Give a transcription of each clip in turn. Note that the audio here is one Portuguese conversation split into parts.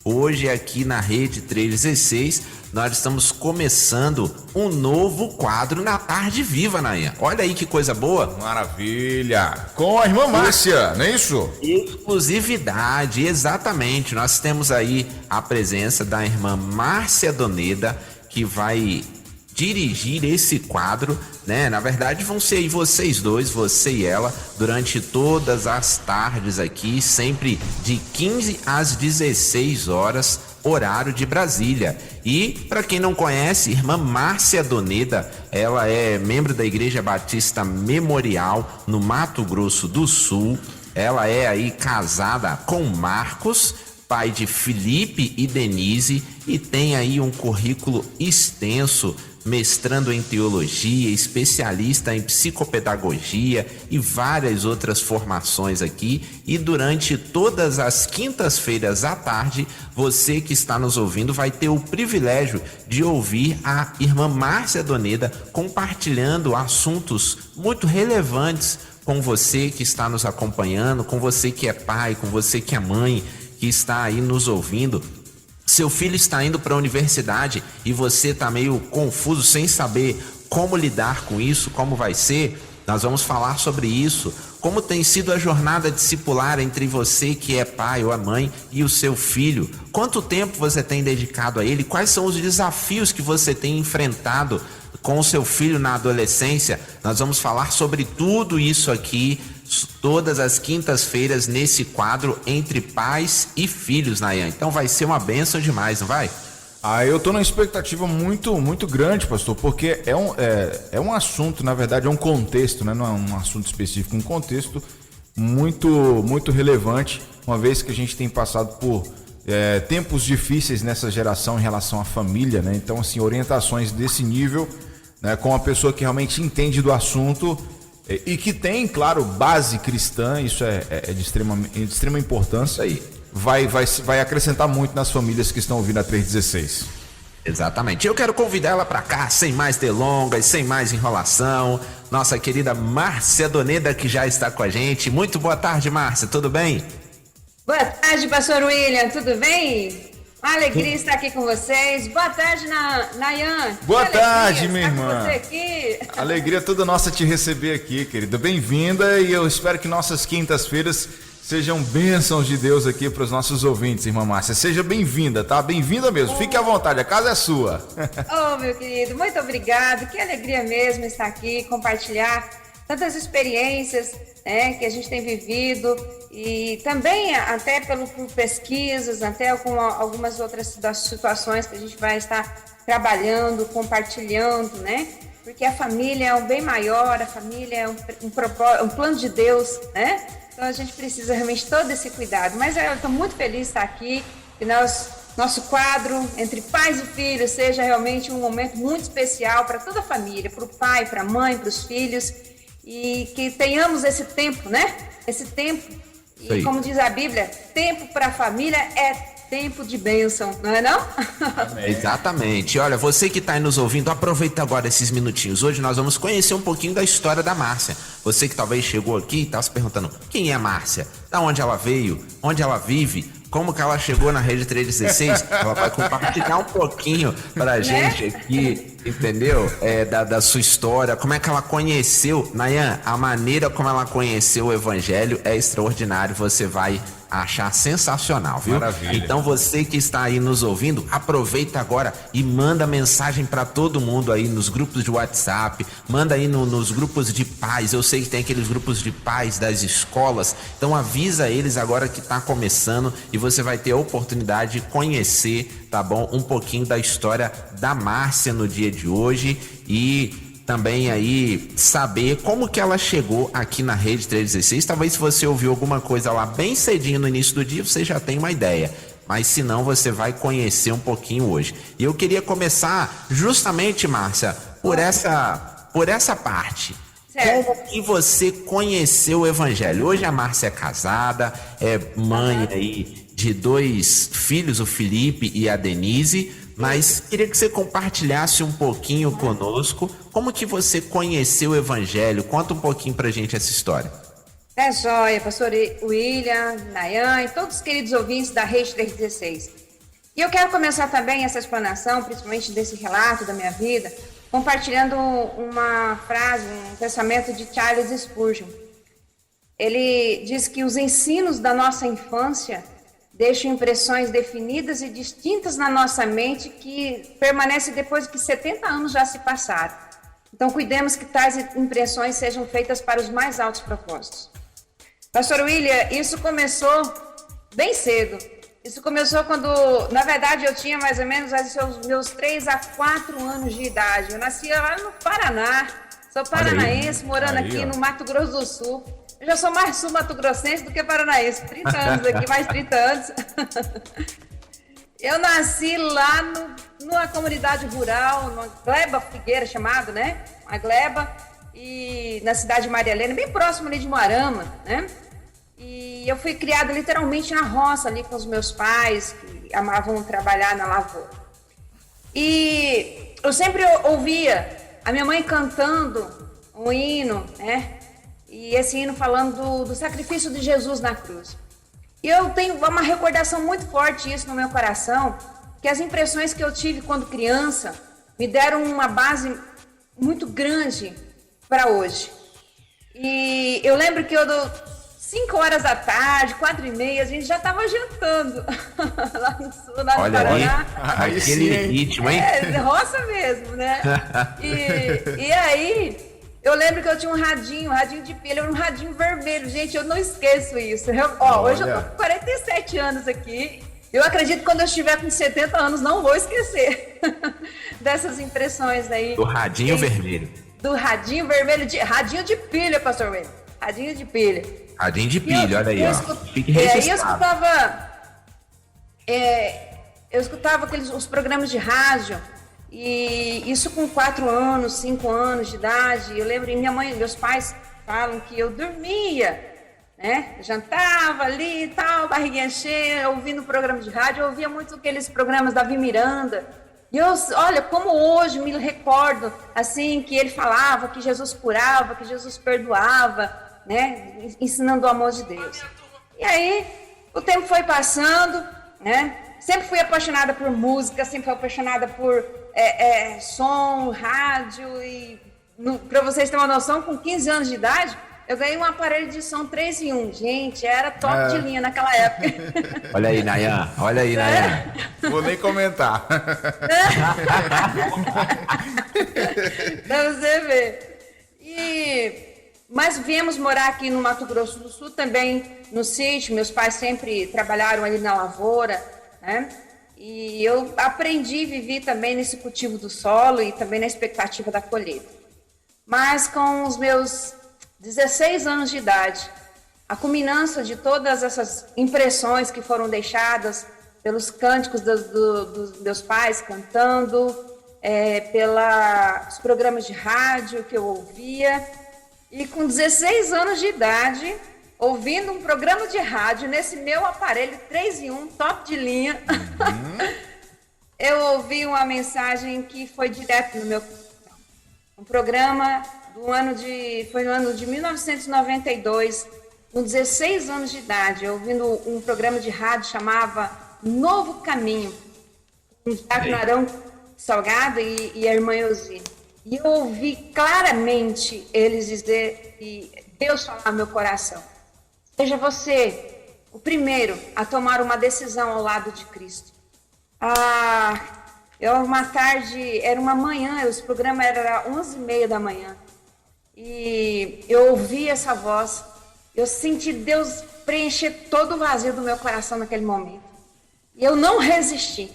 Hoje aqui na Rede 316, nós estamos começando um novo quadro na Tarde Viva, Nayan. Olha aí que coisa boa. Maravilha! Com a irmã Márcia, não é isso? Exclusividade, exatamente. Nós temos aí a presença da irmã Márcia Doneda, que vai dirigir esse quadro, né? Na verdade vão ser aí vocês dois, você e ela, durante todas as tardes aqui, sempre de 15 às 16 horas, horário de Brasília. E para quem não conhece, irmã Márcia Doneda, ela é membro da Igreja Batista Memorial no Mato Grosso do Sul. Ela é aí casada com Marcos, pai de Felipe e Denise, e tem aí um currículo extenso, mestrando em teologia, especialista em psicopedagogia e várias outras formações aqui. E durante todas as quintas-feiras à tarde, você que está nos ouvindo vai ter o privilégio de ouvir a irmã Márcia Doneda compartilhando assuntos muito relevantes com você que está nos acompanhando, com você que é pai, com você que é mãe, que está aí nos ouvindo. Seu filho está indo para a universidade e você está meio confuso, sem saber como lidar com isso, como vai ser. Nós vamos falar sobre isso, como tem sido a jornada discipular entre você que é pai ou a mãe e o seu filho. Quanto tempo você tem dedicado a ele? Quais são os desafios que você tem enfrentado com o seu filho na adolescência? Nós vamos falar sobre tudo isso aqui todas as quintas-feiras nesse quadro Entre Pais e Filhos, Nayan. Então vai ser uma bênção demais, não vai? Eu tô numa expectativa muito grande, pastor, porque é um assunto, na verdade é um contexto, né? Não é um assunto específico, um contexto muito relevante, uma vez que a gente tem passado por tempos difíceis nessa geração em relação à família, né? Então, assim, orientações desse nível, né, com uma pessoa que realmente entende do assunto e que tem, claro, base cristã, isso é de extrema importância aí. Vai acrescentar muito nas famílias que estão ouvindo a 316. Exatamente. Eu quero convidar ela para cá, sem mais delongas, sem mais enrolação, nossa querida Márcia Doneda, que já está com a gente. Muito boa tarde, Márcia, tudo bem? Boa tarde, pastor William, tudo bem? Uma alegria estar aqui com vocês. Boa tarde, Nayan. Boa tarde, minha irmã. Com você aqui. Alegria toda nossa te receber aqui, querida. Bem-vinda, e eu espero que nossas quintas-feiras sejam bênçãos de Deus aqui para os nossos ouvintes, irmã Márcia. Seja bem-vinda, tá? Bem-vinda mesmo. Fique à vontade, a casa é sua. Oh, meu querido, muito obrigado. Que alegria mesmo estar aqui, compartilhar tantas experiências, né, que a gente tem vivido, e também até por pesquisas, até com algumas outras situações que a gente vai estar trabalhando, compartilhando, né? Porque a família é um bem maior, a família é um plano de Deus, né? Então a gente precisa realmente todo esse cuidado. Mas eu estou muito feliz de estar aqui, que nosso quadro Entre Pais e Filhos seja realmente um momento muito especial para toda a família, para o pai, para a mãe, para os filhos, e que tenhamos esse tempo, né? Esse tempo, e como diz a Bíblia, tempo para a família é tempo de bênção, não é não? Exatamente. Olha, você que está aí nos ouvindo, aproveita agora esses minutinhos. Hoje nós vamos conhecer um pouquinho da história da Márcia. Você que talvez chegou aqui e está se perguntando, quem é a Márcia? Da onde ela veio? Onde ela vive? Como que ela chegou na Rede 316? Ela vai compartilhar um pouquinho pra gente aqui, entendeu? Da sua história, como é que ela conheceu. Nayan, a maneira como ela conheceu o Evangelho é extraordinário, você vai achar sensacional, viu? Maravilha. Então você que está aí nos ouvindo, aproveita agora e manda mensagem para todo mundo aí nos grupos de WhatsApp, manda aí nos grupos de pais. Eu sei que tem aqueles grupos de pais das escolas, então avisa eles agora que está começando e você vai ter a oportunidade de conhecer, tá bom? Um pouquinho da história da Márcia no dia de hoje e também aí saber como que ela chegou aqui na Rede 316. Talvez se você ouviu alguma coisa lá bem cedinho no início do dia, você já tem uma ideia. Mas se não, você vai conhecer um pouquinho hoje. E eu queria começar justamente, Márcia, por essa parte. Certo. Como que você conheceu o Evangelho? Hoje a Márcia é casada, é mãe aí de 2 filhos, o Felipe e a Denise, mas queria que você compartilhasse um pouquinho conosco como que você conheceu o Evangelho. Conta um pouquinho pra gente essa história. Joia, pastor William, Nayan e todos os queridos ouvintes da Rede 316. E eu quero começar também essa explanação, principalmente desse relato da minha vida, compartilhando uma frase, um pensamento de Charles Spurgeon. Ele diz que os ensinos da nossa infância deixam impressões definidas e distintas na nossa mente que permanecem depois que 70 anos já se passaram. Então, cuidemos que tais impressões sejam feitas para os mais altos propósitos. Pastor William, isso começou bem cedo. Isso começou quando, na verdade, eu tinha mais ou menos os meus 3 a 4 anos de idade. Eu nasci lá no Paraná, sou paranaense, morando aqui no Mato Grosso do Sul. Eu já sou mais sul-mato-grossense do que paranaense, 30 anos aqui, mais 30 anos. Eu nasci lá numa comunidade rural, numa gleba figueira chamado, né? Uma gleba, e na cidade de Maria Helena, bem próximo ali de Moarama, né? E eu fui criada literalmente na roça ali com os meus pais, que amavam trabalhar na lavoura. E eu sempre ouvia a minha mãe cantando um hino, né? E esse hino falando do sacrifício de Jesus na cruz. E eu tenho uma recordação muito forte disso no meu coração, que as impressões que eu tive quando criança me deram uma base muito grande para hoje. E eu lembro que 5 horas da tarde, 4h30, a gente já estava jantando lá no sul, lá no Paraná. Aí, aquele ritmo, hein? Roça mesmo, né? E aí... Eu lembro que eu tinha um radinho de pilha, um radinho vermelho. Gente, eu não esqueço isso. Hoje eu tô com 47 anos aqui. Eu acredito que quando eu estiver com 70 anos, não vou esquecer dessas impressões aí. Do radinho vermelho. Do radinho vermelho, radinho de pilha, pastor Wayne. Radinho de pilha. Radinho de pilha, olha aí, ó. Fique registrado. Eu escutava os programas de rádio. E isso com 4 anos, 5 anos de idade. Eu lembro, meus pais falam que eu dormia, né? Jantava ali e tal, barriguinha cheia, ouvindo programa de rádio. Eu ouvia muito aqueles programas da Davi Miranda. E olha, como hoje me recordo, assim, que ele falava que Jesus curava, que Jesus perdoava, né? Ensinando o amor de Deus. E aí, o tempo foi passando, né? Sempre fui apaixonada por música, sempre fui apaixonada por som, rádio. E para vocês terem uma noção, com 15 anos de idade, eu ganhei um aparelho de som 3 em 1. Gente, era top de linha naquela época. Olha aí, Nayan. Olha aí, Nayan. Vou nem comentar. Pra você ver. Mas viemos morar aqui no Mato Grosso do Sul, também no sítio. Meus pais sempre trabalharam ali na lavoura, né? E eu aprendi e vivi também nesse cultivo do solo e também na expectativa da colheita. Mas com os meus 16 anos de idade, a culminância de todas essas impressões que foram deixadas pelos cânticos dos meus pais cantando, pelos programas de rádio que eu ouvia, e com 16 anos de idade, ouvindo um programa de rádio nesse meu aparelho 3 em 1, top de linha, eu ouvi uma mensagem que foi direto no meu coração. Um programa foi no ano de 1992, com 16 anos de idade, ouvindo um programa de rádio chamava Novo Caminho, com o Diácono Arão Salgado e a irmã Elzi. E eu ouvi claramente eles dizer, e Deus falar no meu coração: seja você o primeiro a tomar uma decisão ao lado de Cristo. Uma tarde, era uma manhã, esse programa era 11h30 da manhã. E eu ouvi essa voz, eu senti Deus preencher todo o vazio do meu coração naquele momento. E eu não resisti,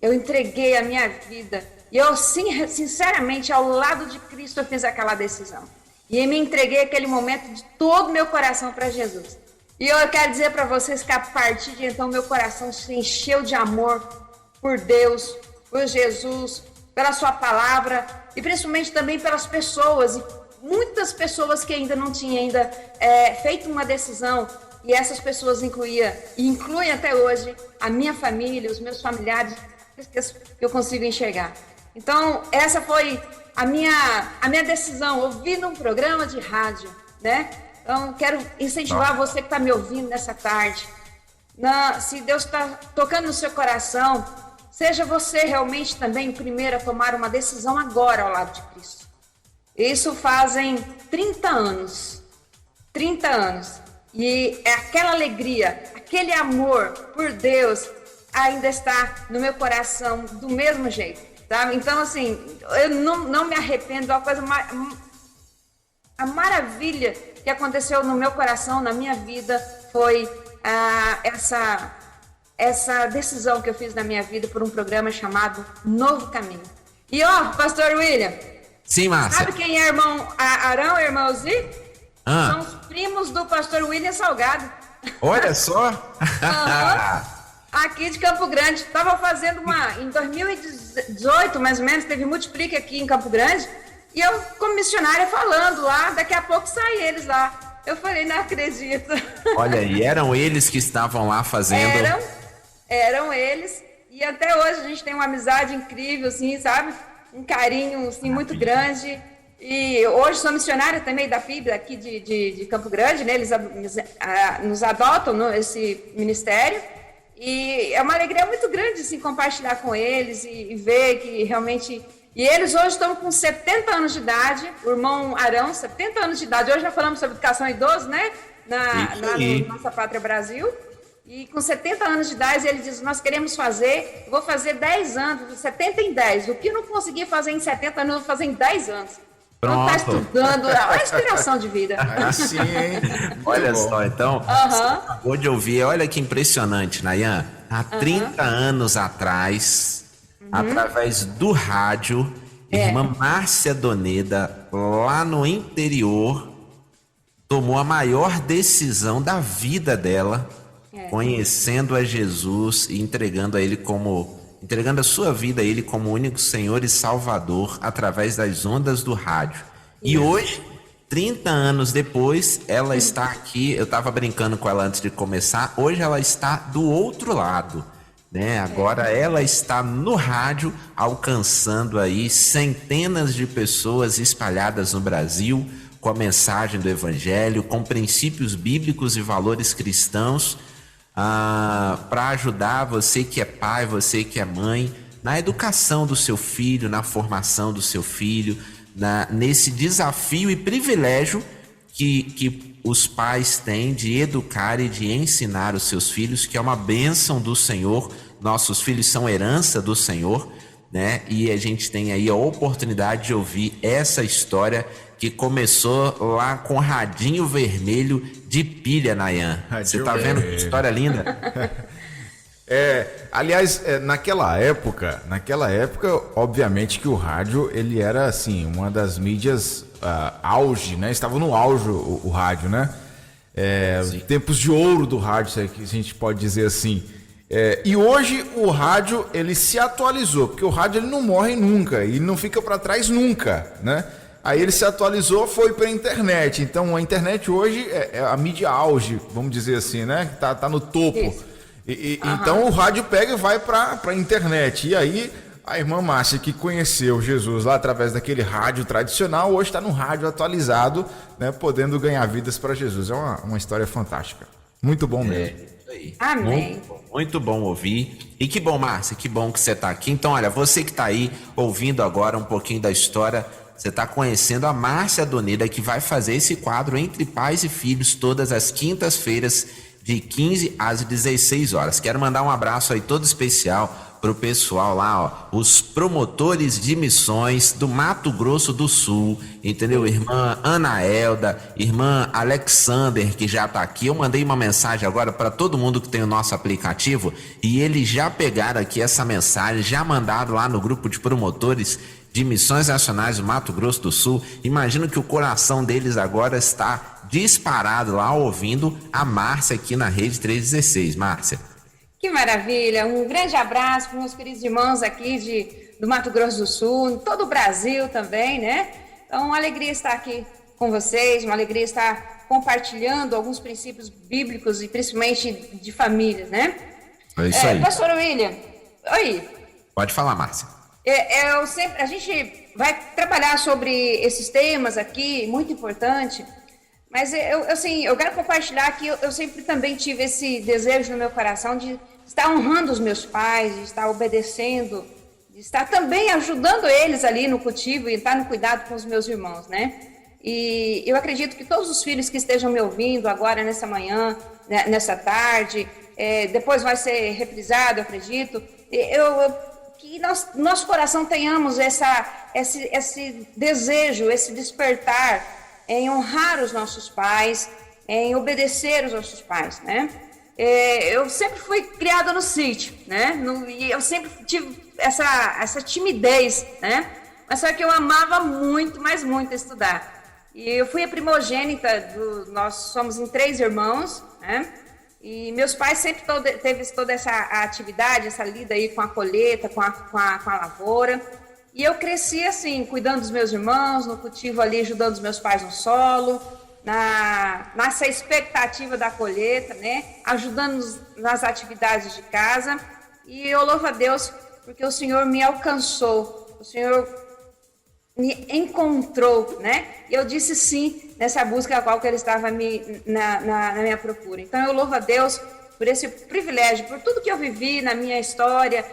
eu entreguei a minha vida. E eu, sinceramente, ao lado de Cristo, eu fiz aquela decisão. E eu me entreguei aquele momento de todo o meu coração para Jesus. E eu quero dizer para vocês que a partir de então, meu coração se encheu de amor por Deus, por Jesus, pela sua palavra e principalmente também pelas pessoas. E muitas pessoas que ainda não tinham feito uma decisão. E essas pessoas incluem até hoje a minha família, os meus familiares, que eu consigo enxergar. Então, essa foi a minha decisão, ouvindo um programa de rádio, né? Então, quero incentivar você que está me ouvindo nessa tarde. Se Deus está tocando no seu coração, seja você realmente também o primeiro a tomar uma decisão agora ao lado de Cristo. Isso fazem 30 anos. 30 anos. E é aquela alegria, aquele amor por Deus ainda está no meu coração do mesmo jeito, tá? Então, assim, eu não me arrependo. A maravilha que aconteceu no meu coração, na minha vida, foi essa decisão que eu fiz na minha vida por um programa chamado Novo Caminho. E pastor William. Sim, Márcia. Sabe quem é irmão Arão e irmão Zi? São os primos do pastor William Salgado. Olha só. Aqui de Campo Grande. Estava fazendo em 2018, mais ou menos, teve Multiplique aqui em Campo Grande. E eu, como missionária, falando lá, daqui a pouco saem eles lá. Eu falei, não acredito. Olha, e eram eles que estavam lá fazendo... Eram eles. E até hoje a gente tem uma amizade incrível, assim, sabe? Um carinho, assim, muito grande. E hoje sou missionária também da PIB, aqui de Campo Grande, né? Eles nos adotam nesse ministério. E é uma alegria muito grande, assim, compartilhar com eles e ver que realmente... E eles hoje estão com 70 anos de idade, o irmão Arão, 70 anos de idade. Hoje já falamos sobre educação idoso, né? Na Nossa Pátria Brasil. E com 70 anos de idade, ele diz, nós queremos vou fazer 10 anos, 70 em 10. O que eu não consegui fazer em 70 anos, eu vou fazer em 10 anos. Não está estudando, olha a inspiração de vida. Assim, hein? Olha só, então, você acabou de ouvir, olha que impressionante, Nayan. Há 30 anos atrás... através do rádio, irmã Márcia Doneda, lá no interior, tomou a maior decisão da vida dela, conhecendo a Jesus e entregando a sua vida a Ele como único Senhor e Salvador através das ondas do rádio. E hoje, 30 anos depois, ela está aqui, eu estava brincando com ela antes de começar, hoje ela está do outro lado. Né? Agora ela está no rádio, alcançando aí centenas de pessoas espalhadas no Brasil, com a mensagem do Evangelho, com princípios bíblicos e valores cristãos, para ajudar você que é pai, você que é mãe, na educação do seu filho, na formação do seu filho, nesse desafio e privilégio que os pais têm de educar e de ensinar os seus filhos, que é uma bênção do Senhor. Nossos filhos são herança do Senhor, né? E a gente tem aí a oportunidade de ouvir essa história que começou lá com radinho vermelho de pilha, Nayan. Você tá vendo que história linda? Aliás, naquela época, obviamente que o rádio, ele era assim, uma das mídias auge, né? Estava no auge o rádio, né? Tempos de ouro do rádio, se a gente pode dizer assim. E hoje o rádio, ele se atualizou, porque o rádio ele não morre nunca, ele não fica para trás nunca, né? Aí ele se atualizou, foi para a internet. Então a internet hoje é a mídia auge, vamos dizer assim, né? Tá no topo. Então o rádio pega e vai para a internet. E aí a irmã Márcia, que conheceu Jesus lá através daquele rádio tradicional, hoje está no rádio atualizado, né? Podendo ganhar vidas para Jesus. É uma história fantástica. Muito bom mesmo. Amém. Muito bom ouvir. E que bom, Márcia, que bom que você está aqui. Então, olha, você que está aí ouvindo agora um pouquinho da história, você está conhecendo a Márcia Doneda, que vai fazer esse quadro Entre Pais e Filhos todas as quintas-feiras, de 15 às 16 horas. Quero mandar um abraço aí todo especial pro pessoal lá, os promotores de missões do Mato Grosso do Sul, entendeu? Irmã Ana Elda, irmã Alexander, que já tá aqui. Eu mandei uma mensagem agora para todo mundo que tem o nosso aplicativo e eles já pegaram aqui essa mensagem, já mandaram lá no grupo de promotores de missões nacionais do Mato Grosso do Sul. Imagino que o coração deles agora está disparado lá, ouvindo a Márcia aqui na Rede 316. Márcia. Que maravilha! Um grande abraço para meus queridos irmãos aqui do Mato Grosso do Sul, todo o Brasil também, né? Então, uma alegria estar aqui com vocês, uma alegria estar compartilhando alguns princípios bíblicos e principalmente de família, né? É isso aí. Pastor William, oi. Pode falar, Márcia. A gente vai trabalhar sobre esses temas aqui, muito importante, mas eu quero compartilhar que eu sempre também tive esse desejo no meu coração de estar honrando os meus pais, de estar obedecendo, de estar também ajudando eles ali no cultivo e estar no cuidado com os meus irmãos, né? E eu acredito que todos os filhos que estejam me ouvindo agora nessa manhã, nessa tarde, depois vai ser reprisado, eu acredito, que nosso coração tenhamos esse desejo, esse despertar em honrar os nossos pais, em obedecer os nossos pais, né? Eu sempre fui criada no sítio, né? E eu sempre tive essa timidez, né? Mas só que eu amava muito, mas muito estudar. E eu fui a primogênita, nós somos em 3 irmãos, né? E meus pais sempre teve toda essa atividade, essa lida aí com a colheita, com a lavoura. E eu cresci assim, cuidando dos meus irmãos, no cultivo ali, ajudando os meus pais no solo, nessa expectativa da colheita, né? Ajudando nas atividades de casa. E eu louvo a Deus porque o Senhor me alcançou, o Senhor me encontrou, né? E eu disse sim nessa busca a qual que ele estava na minha procura. Então eu louvo a Deus por esse privilégio, por tudo que eu vivi na minha história,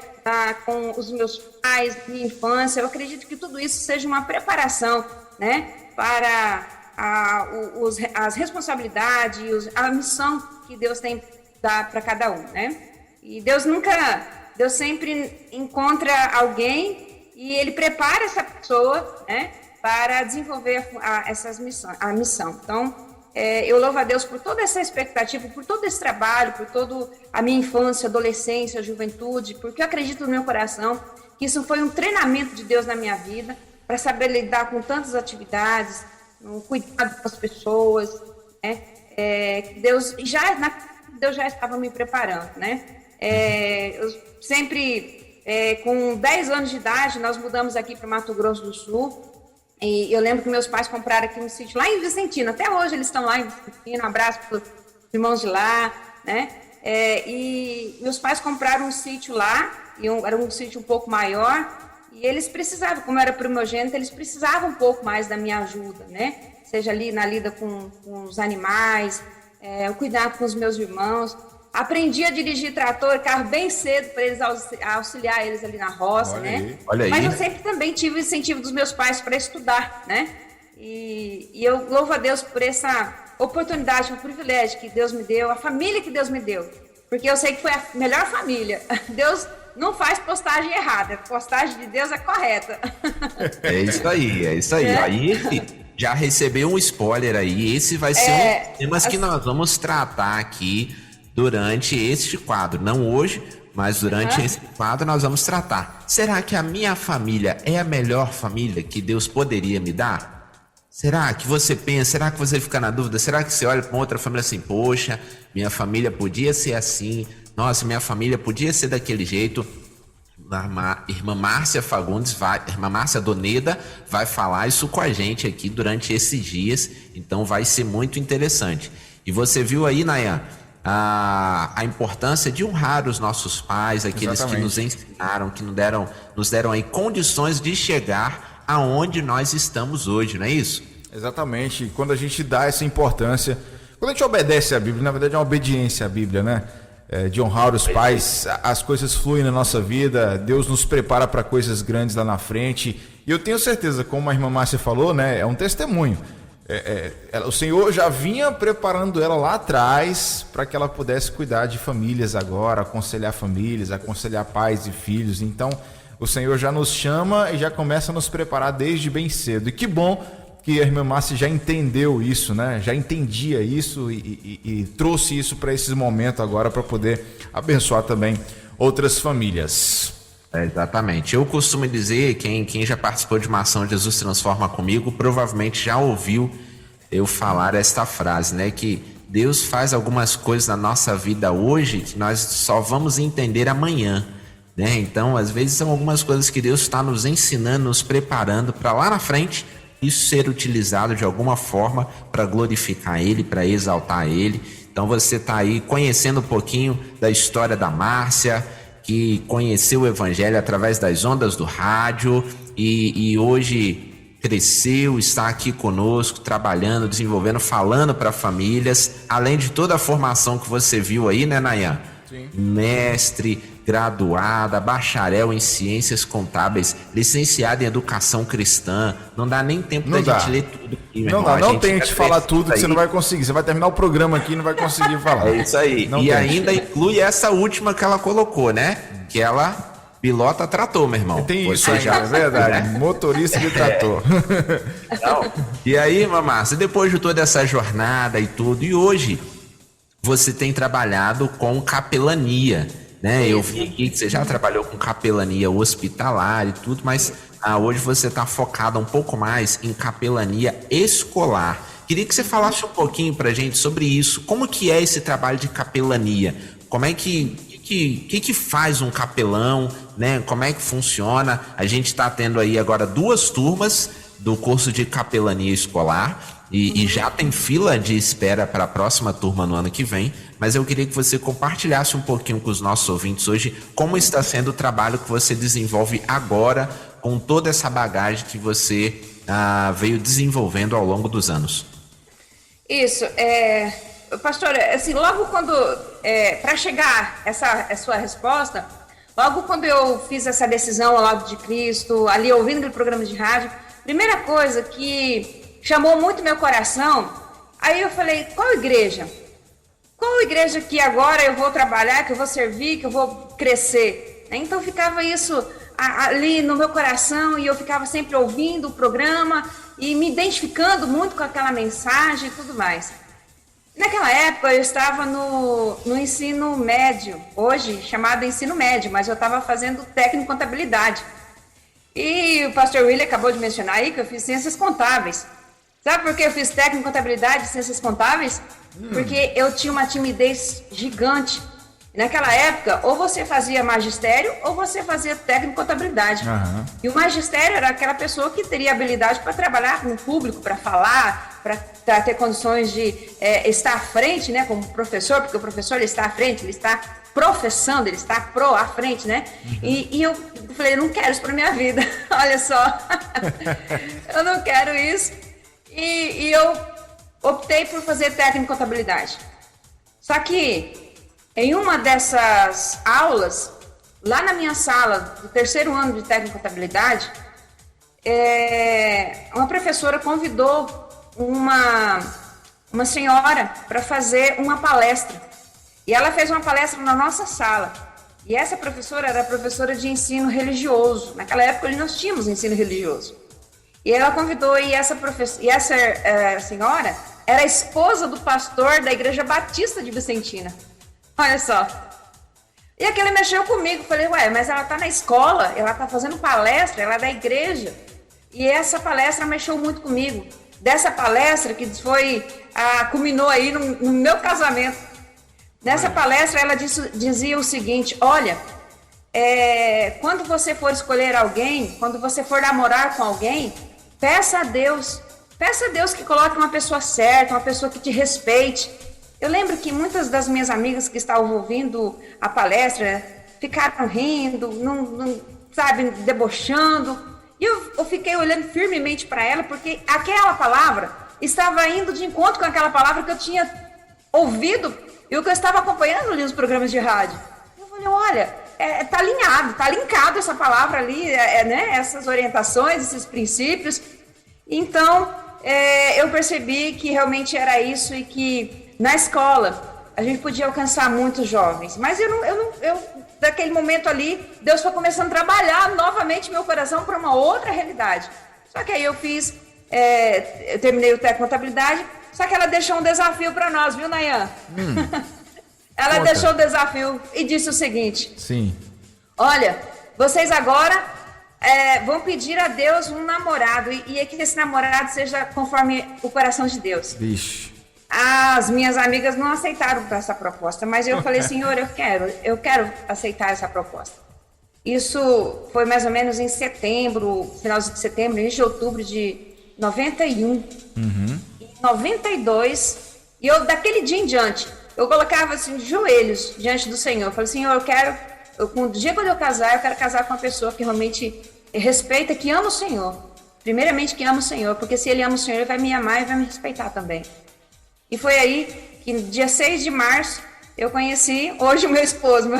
com os meus pais, minha infância. Eu acredito que tudo isso seja uma preparação, né? Para as responsabilidades, a missão que Deus tem para cada um, né? E Deus sempre encontra alguém e Ele prepara essa pessoa, né, para desenvolver a missão. Então, eu louvo a Deus por toda essa expectativa, por todo esse trabalho, por toda a minha infância, adolescência, juventude, porque eu acredito no meu coração que isso foi um treinamento de Deus na minha vida, para saber lidar com tantas atividades, no cuidado com as pessoas, né? Deus já estava me preparando, né? Eu sempre, com 10 anos de idade, nós mudamos aqui para Mato Grosso do Sul, e eu lembro que meus pais compraram aqui um sítio lá em Vicentina, até hoje eles estão lá em Vicentina, um abraço para os irmãos de lá, né? E meus pais compraram um sítio lá, era um sítio um pouco maior, e eles precisavam, como eu era primogênita, eles precisavam um pouco mais da minha ajuda, né? Seja ali na lida com os animais, o cuidado com os meus irmãos. Aprendi a dirigir trator, carro bem cedo para eles auxiliar eles ali na roça, né? Olha aí. Mas eu sempre também tive o incentivo dos meus pais para estudar, né? E eu louvo a Deus por essa oportunidade, um privilégio que Deus me deu, a família que Deus me deu. Porque eu sei que foi a melhor família. Deus não faz postagem errada, a postagem de Deus é correta. É isso aí. Aí já recebeu um spoiler aí, esse vai ser um dos temas que nós vamos tratar aqui durante este quadro, não hoje, mas durante esse quadro nós vamos tratar. Será que a minha família é a melhor família que Deus poderia me dar? Será que você pensa, será que você fica na dúvida, será que você olha para outra família assim, poxa, minha família podia ser assim, nossa, minha família podia ser daquele jeito? A irmã Márcia Fagundes, irmã Márcia Doneda vai falar isso com a gente aqui durante esses dias, então vai ser muito interessante. E você viu aí, Nayan, a importância de honrar os nossos pais, aqueles Exatamente. Que nos ensinaram, que nos deram aí condições de chegar aonde nós estamos hoje, não é isso? Exatamente, quando a gente dá essa importância, quando a gente obedece à Bíblia, na verdade é uma obediência à Bíblia, né? De honrar os pais, as coisas fluem na nossa vida, Deus nos prepara para coisas grandes lá na frente, e eu tenho certeza, como a irmã Márcia falou, né? É um testemunho. O Senhor já vinha preparando ela lá atrás para que ela pudesse cuidar de famílias agora, aconselhar famílias, aconselhar pais e filhos. Então, o Senhor já nos chama e já começa a nos preparar desde bem cedo. E que bom que a irmã Márcia já entendeu isso, né? Já entendia isso e trouxe isso para esse momento agora para poder abençoar também outras famílias. Exatamente. Eu costumo dizer, quem já participou de uma ação Jesus Transforma comigo, provavelmente já ouviu eu falar esta frase, né? Que Deus faz algumas coisas na nossa vida hoje que nós só vamos entender amanhã, né? Então, às vezes são algumas coisas que Deus está nos ensinando, nos preparando para lá na frente isso ser utilizado de alguma forma para glorificar Ele, para exaltar Ele. Então você está aí conhecendo um pouquinho da história da Márcia, que conheceu o Evangelho através das ondas do rádio e hoje cresceu, está aqui conosco, trabalhando, desenvolvendo, falando para famílias, além de toda a formação que você viu aí, né, Nayan? mestre, graduada, bacharel em ciências contábeis, licenciada em educação cristã. Não dá nem tempo da gente ler tudo aqui, meu irmão. Não tente falar tudo que você não vai conseguir. Você vai terminar o programa aqui e não vai conseguir falar. É isso aí. E ainda inclui essa última que ela colocou, né? Que ela pilota trator, meu irmão. Tem isso aí, é verdade. Motorista de trator. Então, e aí, Márcia, depois de toda essa jornada e tudo, e hoje você tem trabalhado com capelania, né? Eu vi aqui que você já trabalhou com capelania hospitalar e tudo, mas hoje você está focado um pouco mais em capelania escolar. Queria que você falasse um pouquinho pra gente sobre isso. Como que é esse trabalho de capelania? Como é que faz um capelão, né? Como é que funciona? A gente está tendo aí agora 2 turmas do curso de capelania escolar e já tem fila de espera para a próxima turma no ano que vem, mas eu queria que você compartilhasse um pouquinho com os nossos ouvintes hoje como está sendo o trabalho que você desenvolve agora com toda essa bagagem que você veio desenvolvendo ao longo dos anos. Isso, pastor, assim, logo quando, para chegar a sua resposta, logo quando eu fiz essa decisão ao lado de Cristo, ali ouvindo aquele programa de rádio, primeira coisa que chamou muito meu coração, aí eu falei, qual igreja? Qual igreja que agora eu vou trabalhar, que eu vou servir, que eu vou crescer? Então ficava isso ali no meu coração e eu ficava sempre ouvindo o programa e me identificando muito com aquela mensagem e tudo mais. Naquela época eu estava no ensino médio, hoje chamado ensino médio, mas eu estava fazendo técnico em contabilidade. E o pastor William acabou de mencionar aí que eu fiz ciências contábeis. Sabe por que eu fiz técnico em contabilidade e ciências contábeis? Porque eu tinha uma timidez gigante. Naquela época, ou você fazia magistério ou você fazia técnico em contabilidade. E o magistério era aquela pessoa que teria habilidade para trabalhar com o público, para falar, para ter condições de estar à frente, né, como professor, porque o professor ele está à frente, ele está professando, ele está à frente, né? E eu falei, eu não quero isso para minha vida, olha só, eu não quero isso. E eu optei por fazer técnico em contabilidade. Só que em uma dessas aulas, lá na minha sala do 3º ano de técnico em contabilidade, uma professora convidou uma senhora para fazer uma palestra. E ela fez uma palestra na nossa sala. E essa professora era professora de ensino religioso. Naquela época nós tínhamos ensino religioso. E ela convidou, e essa senhora era a esposa do pastor da Igreja Batista de Vicentina. Olha só. E aquele mexeu comigo. Falei, mas ela tá na escola, ela tá fazendo palestra, ela é da igreja. E essa palestra mexeu muito comigo. Dessa palestra que culminou aí no meu casamento. Nessa palestra ela dizia o seguinte, olha, quando você for escolher alguém, quando você for namorar com alguém, peça a Deus que coloque uma pessoa certa, uma pessoa que te respeite. Eu lembro que muitas das minhas amigas que estavam ouvindo a palestra ficaram rindo, debochando. E eu fiquei olhando firmemente para ela, porque aquela palavra estava indo de encontro com aquela palavra que eu tinha ouvido e o que eu estava acompanhando ali nos programas de rádio. Eu falei, olha, tá alinhado, tá linkado essa palavra ali, né? Essas orientações, esses princípios. Então, eu percebi que realmente era isso e que na escola a gente podia alcançar muitos jovens. Mas daquele momento ali, Deus foi começando a trabalhar novamente meu coração para uma outra realidade. Só que aí eu eu terminei o técnico em contabilidade, só que ela deixou um desafio para nós, viu, Nayan? Ela deixou o desafio e disse o seguinte. Sim. Olha, vocês agora vão pedir a Deus um namorado e que esse namorado seja conforme o coração de Deus. Vixe. As minhas amigas não aceitaram essa proposta, mas eu falei, Senhor, eu quero aceitar essa proposta. Isso foi mais ou menos em setembro, final de setembro, início de outubro de 91. Em 92, e eu daquele dia em diante, eu colocava assim, de joelhos diante do Senhor. Eu falei, Senhor, no dia quando eu casar, eu quero casar com uma pessoa que realmente respeita, que ama o Senhor. Primeiramente que ama o Senhor, porque se ele ama o Senhor, ele vai me amar e vai me respeitar também. E foi aí que no dia 6 de março eu conheci hoje o meu esposo,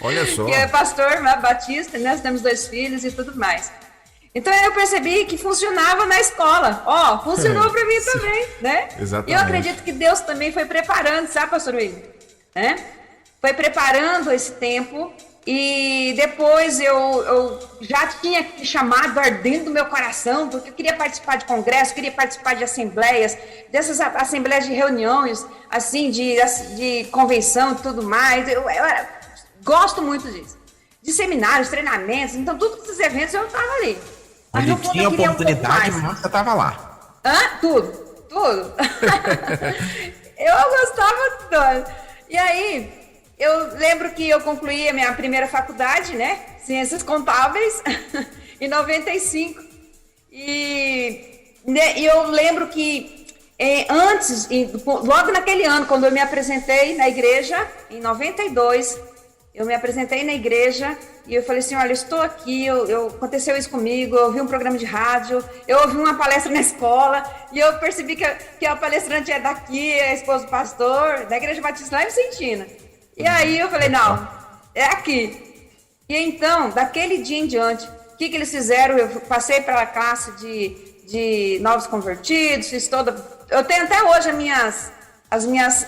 Olha só. que é pastor batista, né? Nós temos 2 filhos e tudo mais. Então eu percebi que funcionava na escola. Funcionou para mim também, né? Exatamente. E eu acredito que Deus também foi preparando, sabe, pastor William? Né? Foi preparando esse tempo. E depois eu já tinha chamado ardendo do meu coração, porque eu queria participar de congresso, queria participar de assembleias, dessas assembleias de reuniões, assim, de convenção e tudo mais. Eu gosto muito disso. De seminários, treinamentos, então todos esses eventos eu estava ali. Mas Onde no fundo, tinha eu queria oportunidade, um pouco mais. você estava lá. Tudo. Eu gostava de... E aí... Eu lembro que eu concluí a minha primeira faculdade, né? Ciências Contábeis, em 95. E eu lembro que antes, logo naquele ano, quando eu me apresentei na igreja, em 92, eu me apresentei na igreja e eu falei assim, olha, estou aqui, aconteceu isso comigo, eu ouvi um programa de rádio, eu ouvi uma palestra na escola e eu percebi que a palestrante é daqui, é a esposa do pastor, da Igreja Batista lá em Vicentina. E aí eu falei, não, é aqui. E então, daquele dia em diante, o que eles fizeram? Eu passei pela classe de novos convertidos, fiz toda... Eu tenho até hoje as minhas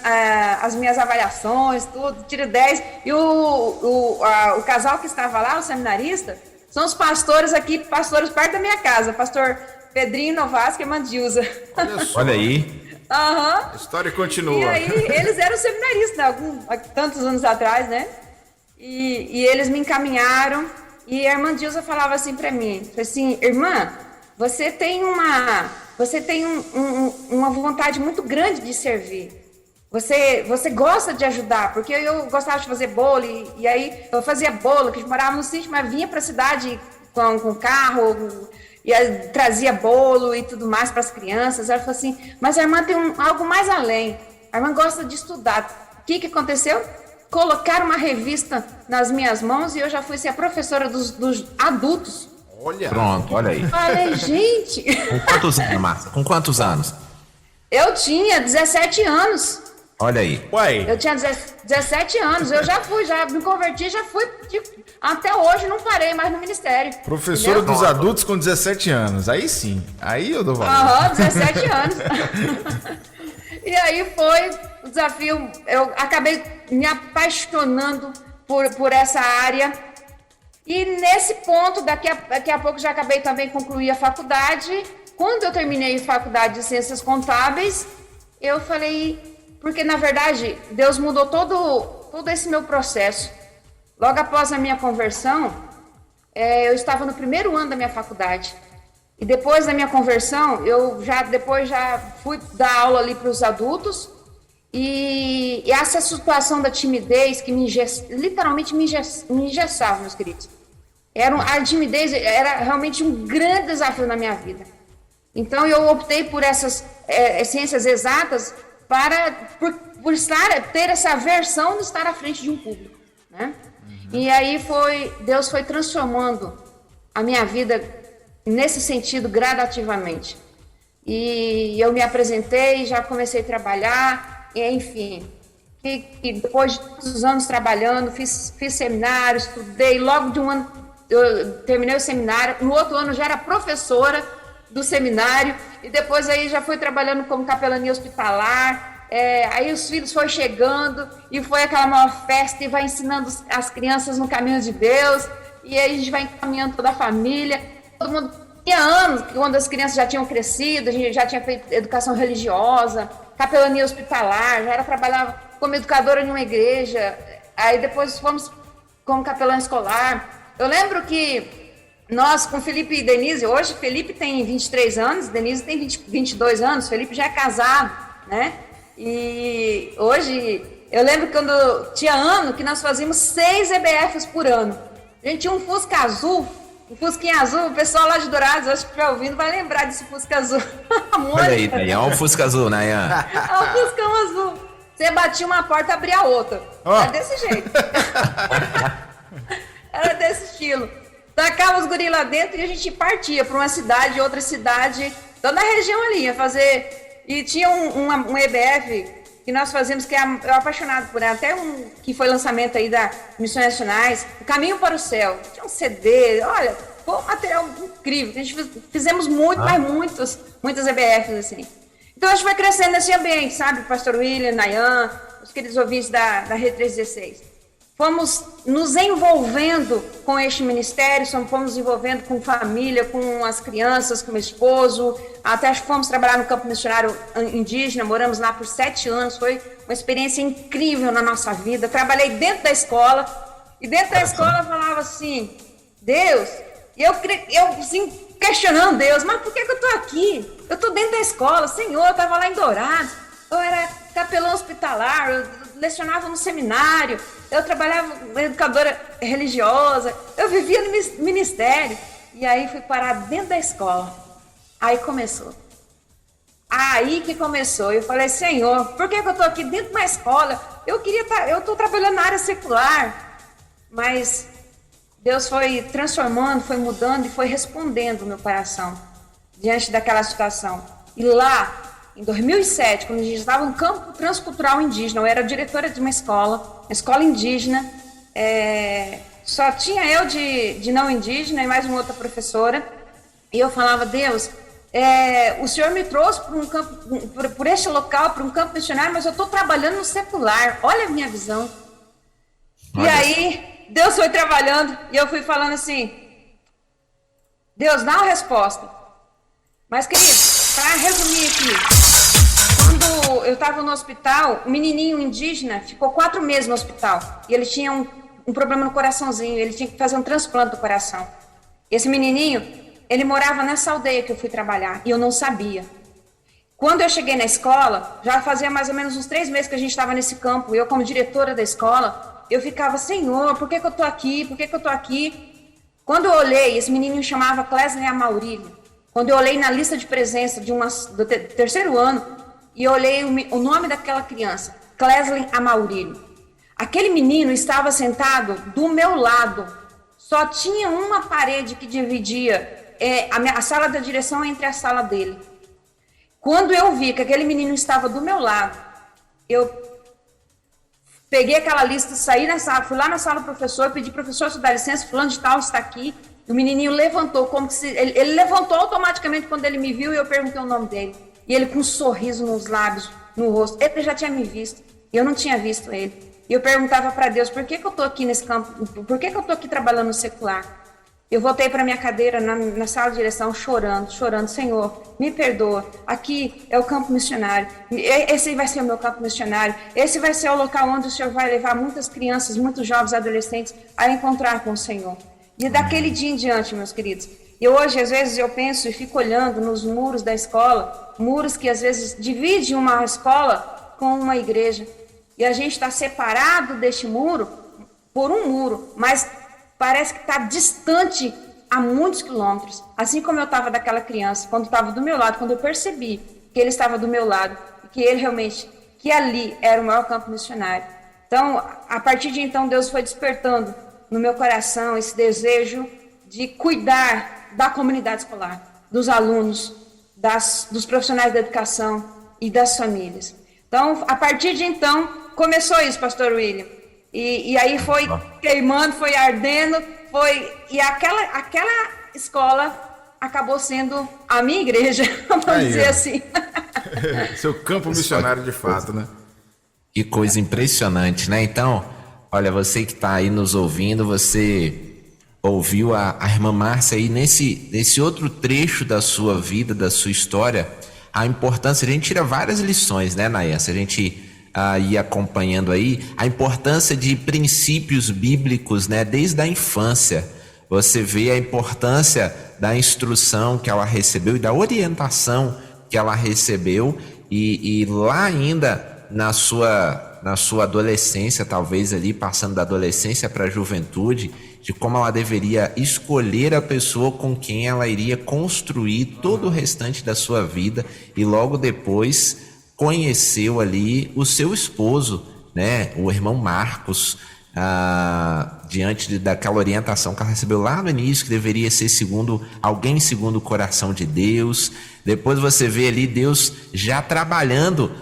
avaliações, tudo, tiro 10. E o casal que estava lá, o seminarista, são os pastores aqui, pastores perto da minha casa, pastor Pedrinho Novasco e Mandilza. Olha aí. A história continua. E aí, eles eram seminaristas, há tantos anos atrás, né? E eles me encaminharam, e a irmã Dilza falava assim para mim, assim, irmã, você tem uma vontade muito grande de servir. Você gosta de ajudar, porque eu gostava de fazer bolo, e aí eu fazia bolo, que a gente morava no sítio, mas vinha para a cidade com carro, e trazia bolo e tudo mais para as crianças. Ela falou assim, mas a irmã tem algo mais além, a irmã gosta de estudar. O que aconteceu? Colocaram uma revista nas minhas mãos e eu já fui ser a professora dos adultos. Olha. Pronto, olha aí. Falei, gente... Com quantos anos, Márcia? Com quantos anos? Eu tinha 17 anos. Olha aí. Uai. Eu tinha 17 anos, eu já me converti, já fui, até hoje não parei mais no ministério. Professora entendeu? dos adultos com 17 anos, aí sim, aí eu dou valor. 17 anos. E aí foi o desafio, eu acabei me apaixonando por essa área. E nesse ponto, daqui a pouco já acabei também de concluir a faculdade. Quando eu terminei a faculdade de Ciências Contábeis, eu falei... Porque, na verdade, Deus mudou todo esse meu processo. Logo após a minha conversão, eu estava no primeiro ano da minha faculdade. E depois da minha conversão, eu já fui dar aula ali para os adultos. E essa situação da timidez que literalmente me engessava, meus queridos. A timidez era realmente um grande desafio na minha vida. Então, eu optei por essas ciências exatas por ter essa aversão de estar à frente de um público, né? E aí Deus foi transformando a minha vida nesse sentido gradativamente. E eu me apresentei, já comecei a trabalhar, e, enfim. E depois de todos os anos trabalhando, fiz seminário, estudei, logo de um ano eu terminei o seminário, no outro ano eu já era professora do seminário, e depois aí já fui trabalhando como capelania hospitalar, aí os filhos foram chegando, e foi aquela maior festa, e vai ensinando as crianças no caminho de Deus, e aí a gente vai encaminhando toda a família, todo mundo tinha anos, quando as crianças já tinham crescido, a gente já tinha feito educação religiosa, capelania hospitalar, já trabalhava como educadora em uma igreja, aí depois fomos como capelã escolar. Eu lembro que nós, com Felipe e Denise, hoje Felipe tem 23 anos, Denise tem 22 anos, Felipe já é casado, né? E hoje, eu lembro quando tinha ano que nós fazíamos 6 EBFs por ano. A gente tinha um Fusca azul, um Fusquinha azul, o pessoal lá de Dourados, acho que estiver ouvindo, vai lembrar desse Fusca azul. Olha aí, Dayan, olha o Fusca azul, né, Dayan? É um Fuscão azul. Você batia uma porta, abria a outra. Oh. Era desse jeito. Era desse estilo. Tacava os guris lá dentro e a gente partia para uma cidade, outra cidade, toda a região ali, ia fazer... E tinha um EBF que nós fazemos, que eu apaixonado por ela, até que foi lançamento aí da Missões Nacionais, O Caminho para o Céu. Tinha um CD, olha, foi um material incrível. A gente fizemos muito, mas muitas EBFs, assim. Então a gente vai crescendo nesse ambiente, sabe? Pastor William, Nayan, os queridos ouvintes da Rede 316. Fomos nos envolvendo com este ministério, fomos nos envolvendo com família, com as crianças, com meu esposo, até fomos trabalhar no campo missionário indígena, moramos lá por 7 anos, foi uma experiência incrível na nossa vida. Trabalhei dentro da escola, e dentro da escola eu falava assim, Deus, eu assim, questionando Deus, mas por que eu estou aqui? Eu estou dentro da escola, Senhor, eu estava lá em Dourados, eu era capelão hospitalar, eu lecionava no seminário, eu trabalhava como educadora religiosa, eu vivia no ministério. E aí fui parar dentro da escola. Aí começou. Aí que começou. Eu falei, Senhor, por que eu estou aqui dentro de uma escola? Eu estou trabalhando na área secular. Mas Deus foi transformando, foi mudando e foi respondendo o meu coração diante daquela situação. E lá, em 2007, quando a gente estava no campo transcultural indígena, eu era diretora de uma escola indígena, só tinha eu de não indígena e mais uma outra professora, e eu falava, Deus, o Senhor me trouxe para um campo, por este local, para um campo missionário, mas eu estou trabalhando no secular, olha a minha visão. Olha. E aí, Deus foi trabalhando, e eu fui falando assim, Deus, dá uma resposta. Mas, querido, para resumir aqui, quando eu estava no hospital, um menininho indígena ficou 4 meses no hospital. E ele tinha um problema no coraçãozinho, ele tinha que fazer um transplante do coração. Esse menininho, ele morava nessa aldeia que eu fui trabalhar, e eu não sabia. Quando eu cheguei na escola, já fazia mais ou menos uns 3 meses que a gente estava nesse campo, e eu como diretora da escola, eu ficava, Senhor, por que eu estou aqui? Por que eu estou aqui? Quando eu olhei, esse menino chamava Clesley Amaurílio. Quando eu olhei na lista de presença do terceiro ano, e eu olhei o nome daquela criança, Clesley Amaurílio. Aquele menino estava sentado do meu lado. Só tinha uma parede que dividia a sala da direção entre a sala dele. Quando eu vi que aquele menino estava do meu lado, eu peguei aquela lista, saí na sala, fui lá na sala do professor, pedi, professor, se dá licença, fulano de tal está aqui. O menininho levantou, como se ele levantou automaticamente quando ele me viu e eu perguntei o nome dele. E ele com um sorriso nos lábios, no rosto. Ele já tinha me visto e eu não tinha visto ele. E eu perguntava para Deus, por que eu estou aqui nesse campo? Por que eu estou aqui trabalhando no secular? Eu voltei para minha cadeira na sala de direção chorando, Senhor, me perdoa. Aqui é o campo missionário. Esse vai ser o meu campo missionário. Esse vai ser o local onde o Senhor vai levar muitas crianças, muitos jovens adolescentes a encontrar com o Senhor. E daquele dia em diante, meus queridos, e hoje, às vezes, eu penso e fico olhando nos muros da escola, muros que, às vezes, dividem uma escola com uma igreja. E a gente está separado deste muro por um muro, mas parece que está distante a muitos quilômetros. Assim como eu estava daquela criança, quando estava do meu lado, quando eu percebi que ele estava do meu lado, que ele realmente, que ali era o maior campo missionário. Então, a partir de então, Deus foi despertando no meu coração esse desejo de cuidar da comunidade escolar, dos alunos, dos profissionais da educação e das famílias. Então, a partir de então, começou isso, pastor William. E aí foi queimando, foi ardendo, e aquela escola acabou sendo a minha igreja, vamos dizer assim. Seu campo missionário de fato, né? Que coisa impressionante, né? Então, olha, você que está aí nos ouvindo, você ouviu a irmã Márcia aí nesse outro trecho da sua vida, da sua história, a importância, a gente tira várias lições, né, Nayan? Se a gente ir acompanhando aí, a importância de princípios bíblicos, né, desde a infância. Você vê a importância da instrução que ela recebeu e da orientação que ela recebeu, e lá ainda na sua adolescência, talvez ali passando da adolescência para a juventude, de como ela deveria escolher a pessoa com quem ela iria construir todo o restante da sua vida, e logo depois conheceu ali o seu esposo, né, o irmão Marcos, diante daquela orientação que ela recebeu lá no início, que deveria ser alguém segundo o coração de Deus. Depois você vê ali Deus já trabalhando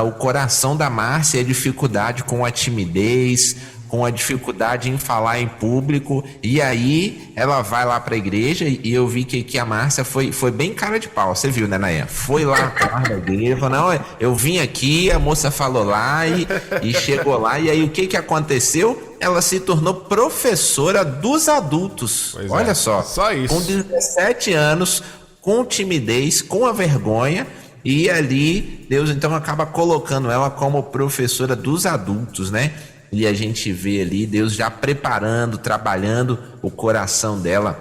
o coração da Márcia, a dificuldade com a timidez, com a dificuldade em falar em público, e aí ela vai lá para a igreja e eu vi que a Márcia foi bem cara de pau, você viu, né, Nayan? Foi lá na igreja, falou, não, eu vim aqui, a moça falou lá e chegou lá, e aí o que aconteceu? Ela se tornou professora dos adultos, pois olha só isso. Com 17 anos, com timidez, com a vergonha, e ali Deus então acaba colocando ela como professora dos adultos, né? E a gente vê ali Deus já preparando, trabalhando o coração dela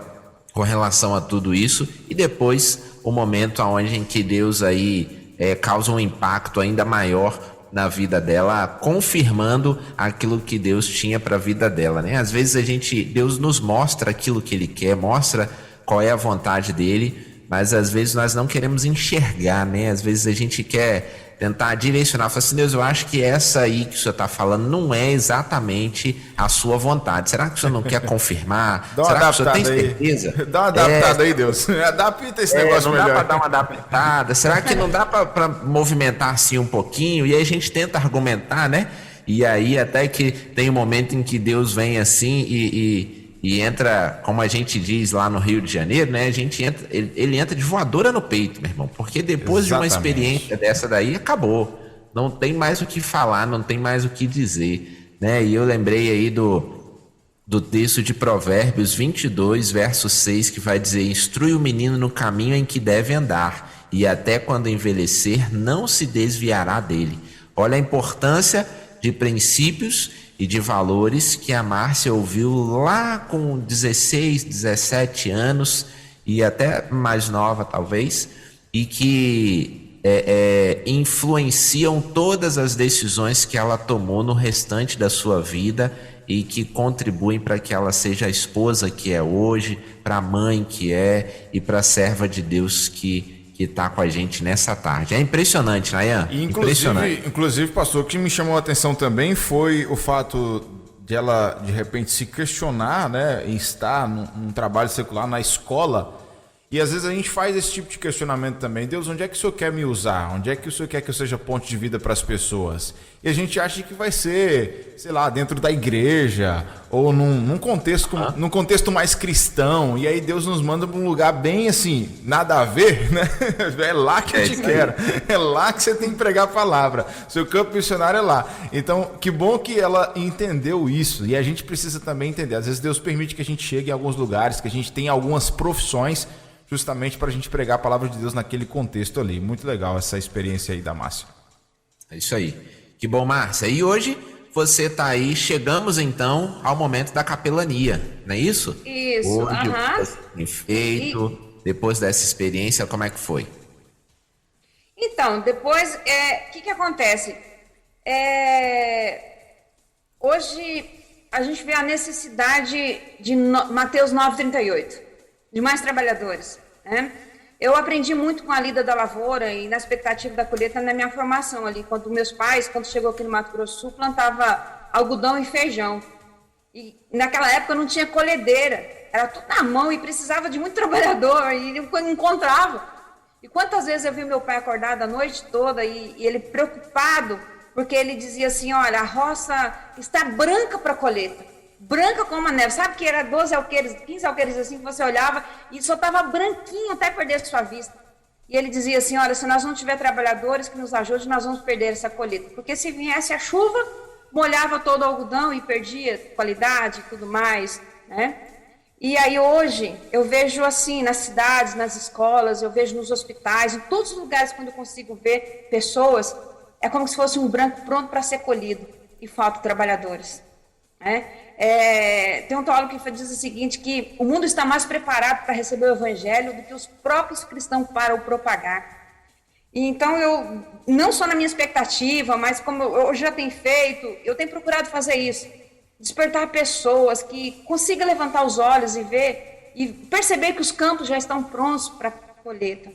com relação a tudo isso. E depois o momento onde em que Deus aí causa um impacto ainda maior na vida dela, confirmando aquilo que Deus tinha para a vida dela, né? Às vezes Deus nos mostra aquilo que Ele quer, mostra qual é a vontade dele, mas às vezes nós não queremos enxergar, né? Às vezes a gente quer tentar direcionar, falar assim, Deus, eu acho que essa aí que o senhor está falando não é exatamente a sua vontade. Será que o senhor não quer confirmar? Dá uma Será que o senhor tem adaptada aí. certeza? Dá uma adaptada aí, Deus. Adapta esse negócio não melhor. dá para dar uma adaptada? Será que não dá para movimentar assim um pouquinho? E aí a gente tenta argumentar, né? E aí até que tem um momento em que Deus vem assim e entra, como a gente diz lá no Rio de Janeiro, né? Ele entra de voadora no peito, meu irmão, porque depois de uma experiência dessa daí, acabou. Não tem mais o que falar, não tem mais o que dizer, né? E eu lembrei aí do texto de Provérbios 22, verso 6, que vai dizer: instrui o menino no caminho em que deve andar, e até quando envelhecer, não se desviará dele. Olha a importância de princípios e de valores que a Márcia ouviu lá com 16, 17 anos e até mais nova talvez, e que influenciam todas as decisões que ela tomou no restante da sua vida e que contribuem para que ela seja a esposa que é hoje, para a mãe que é e para a serva de Deus que está com a gente nessa tarde. É impressionante, Nayan. Inclusive, pastor, o que me chamou a atenção também foi o fato de ela, de repente, se questionar, né, em estar num trabalho secular, na escola. E às vezes a gente faz esse tipo de questionamento também. Deus, onde é que o Senhor quer me usar? Onde é que o Senhor quer que eu seja ponte de vida para as pessoas? E a gente acha que vai ser, sei lá, dentro da igreja ou num contexto mais cristão. E aí Deus nos manda para um lugar bem assim, nada a ver, né? É lá que eu te quero. É lá que você tem que pregar a palavra. Seu campo missionário é lá. Então, que bom que ela entendeu isso. E a gente precisa também entender. Às vezes Deus permite que a gente chegue em alguns lugares, que a gente tenha algumas profissões, justamente para a gente pregar a palavra de Deus naquele contexto ali. Muito legal essa experiência aí da Márcia. É isso aí. Que bom, Márcia. E hoje você está aí, chegamos então ao momento da capelania, não é isso? Isso, hoje, você tem feito, depois dessa experiência, como é que foi? Então, depois, o que acontece? Hoje a gente vê a necessidade de Mateus 9,38, de mais trabalhadores, né? Eu aprendi muito com a lida da lavoura e na expectativa da colheita na minha formação ali, quando meus pais, quando chegou aqui no Mato Grosso do Sul, plantava algodão e feijão. E naquela época não tinha colhedeira, era tudo na mão e precisava de muito trabalhador e não encontrava. E quantas vezes eu vi meu pai acordado a noite toda e ele preocupado, porque ele dizia assim, olha, a roça está branca para a colheita. Branca como a neve, sabe que era 12 alqueires, 15 alqueires assim que você olhava e só estava branquinho até perder sua vista. E ele dizia assim, olha, se nós não tiver trabalhadores que nos ajudem, nós vamos perder essa colheita. Porque se viesse a chuva, molhava todo o algodão e perdia qualidade e tudo mais, né? E aí hoje eu vejo assim, nas cidades, nas escolas, eu vejo nos hospitais, em todos os lugares quando eu consigo ver pessoas, é como se fosse um branco pronto para ser colhido e falta trabalhadores, né? Tem um teólogo que diz o seguinte, que o mundo está mais preparado para receber o evangelho do que os próprios cristãos para o propagar. E então eu, não só na minha expectativa, mas como eu já tenho feito, eu tenho procurado fazer isso, despertar pessoas que consigam levantar os olhos e ver, e perceber que os campos já estão prontos para a colheita,